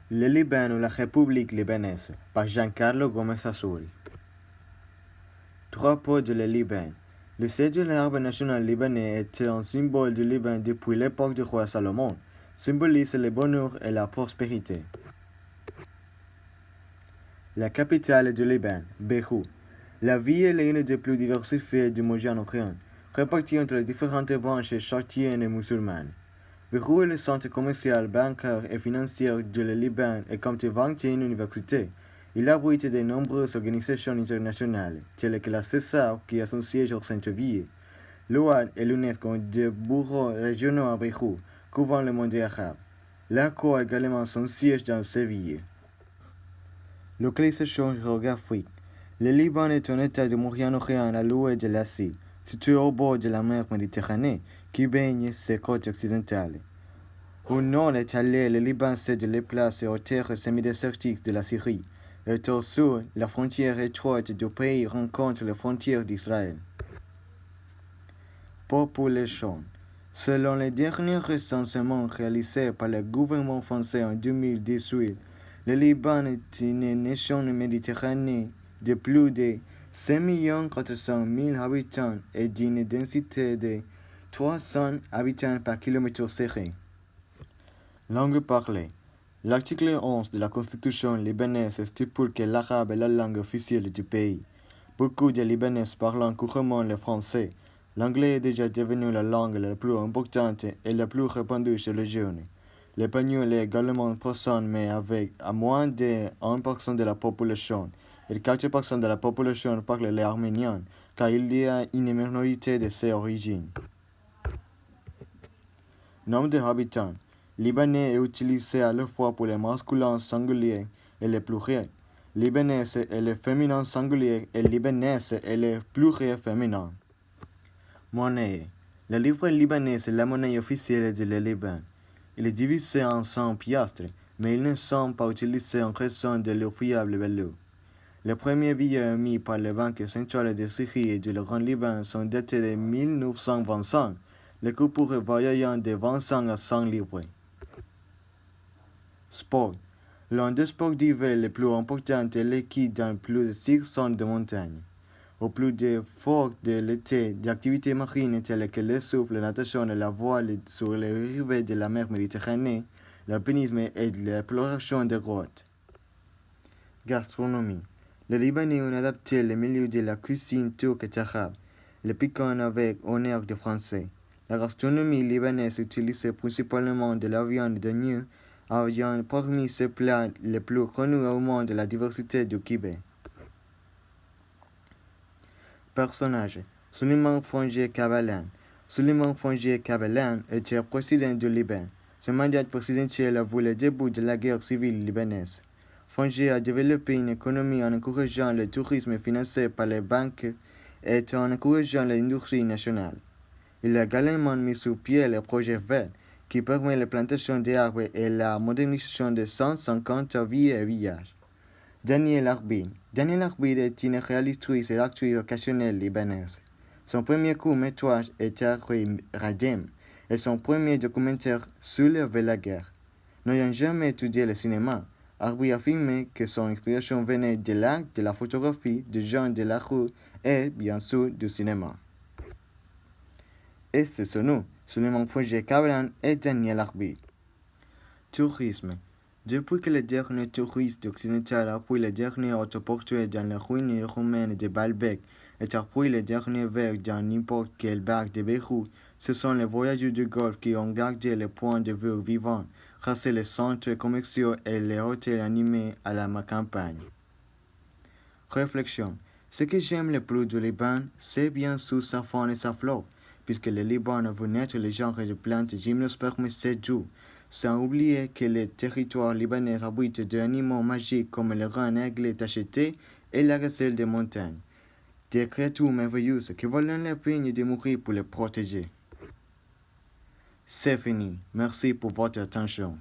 Le Liban ou la République libanaise par Giancarlo Gomez Assouri. Drapeau de le Liban. Le siège de l'arbre national libanais était un symbole du Liban depuis l'époque du roi Salomon, symbolise le bonheur et la prospérité. La capitale du Liban, Beyrouth. La ville est l'une des plus diversifiées du Moyen-Orient, répartie entre les différentes branches chartiennes et musulmanes. Beyrouth est le centre commercial, bancaire et financier du Liban et compte 21 universités. Il abrite de nombreuses organisations internationales, telles que la CESAR, qui a son siège au centre-ville. L'OAD et l'UNESCO ont des bureaux régionaux à Beyrouth, couvrant le monde arabe. L'ACO a également son siège dans Séville. Localisation géographique. Le Liban est un État du Moyen-Orient à l'ouest de l'Asie, situé au bord de la mer Méditerranée, qui baigne ses côtes occidentales. Au nord étalé, le Liban cède les places aux terres semi-désertiques de la Syrie, et au sud, la frontière étroite du pays rencontre les frontières d'Israël. Population. Selon les derniers recensements réalisés par le gouvernement français en 2018, le Liban est une nation méditerranéenne de plus de 5 400 000 habitants et d'une densité de 300 habitants par kilomètre carré. Langue parlée. L'article 11 de la Constitution libanaise stipule que l'arabe est la langue officielle du pays. Beaucoup de Libanais parlent couramment le français. L'anglais est déjà devenu la langue la plus importante et la plus répandue chez les jeunes. L'espagnol est également présent, mais avec à moins de 1% de la population. Et 4% de la population parle l'arménien, car il y a une minorité de ses origines. Nombre d'habitants. Libanais est utilisé à la fois pour le masculin singulier et le pluriel. Libanais est le féminin singulier et libanaise est le pluriel féminin. Monnaie. Le livre libanais est la monnaie officielle du Liban. Il est divisé en 100 piastres, mais ils ne sont pas utilisés en raison de leur fiable valeur. Les premiers billets émis par les banques centrales de Syrie et du Grand Liban sont datés de 1925, les coupures voyant de 25 à 100 livres. Sport. L'un des sports d'hiver les plus importants est l'équipe dans plus de 600 de montagne. Au plus des forts de l'été, d'activités marines telles que le souffle, la natation et la voile sur les rives de la mer Méditerranée, l'alpinisme et l'exploration des grottes. Gastronomie. Les Libanais ont adapté le milieu de la cuisine turque et arabe, le piquant avec honneur de français. La gastronomie libanaise utilise principalement de la viande d'agneau, ayant parmi ses plats les plus connus au monde la diversité du Kibé. Personnages. Suleiman Frangier Kabalan. Suleiman Frangier Kabalan était président du Liban. Son mandat présidentiel a vu le début de la guerre civile libanaise. Frangier a développé une économie en encourageant le tourisme financé par les banques et en encourageant l'industrie nationale. Il a également mis sur pied le projet vert qui permet la plantation d'arbres et la modernisation de 150 villes et villages. Daniel Arbin. Daniel Arbin est une réalisatrice et actrice occasionnelle libanaise. Son premier court-métrage est Radem et son premier documentaire soulève la guerre. N'ayant jamais étudié le cinéma, Arbin a affirmé que son inspiration venait de l'art, de la photographie, du genre de la rue et, bien sûr, du cinéma. Et ce sont nous, Suleiman Frangier Kabalan et Daniel Arbin. Tourisme. Depuis que le dernier touriste occidental a pris le dernier autoportrait dans la ruine romaine de Baalbek et a pris le dernier verre dans n'importe quel bar de Beyrouth, ce sont les voyageurs du Golfe qui ont gardé les points de vue vivants, grâce les centres commerciaux et les hôtels animés à la campagne. Réflexion. Ce que j'aime le plus du Liban, c'est bien sûr sa faune et sa flore, puisque le Liban a vu naître le genre de plantes gymnospermes 7 jours, sans oublier que le territoire libanais abrite des animaux magiques comme le renne aiglé tacheté et la gazelle des montagnes. Des créatures merveilleuses qui valent la peine de mourir pour les protéger. C'est fini. Merci pour votre attention.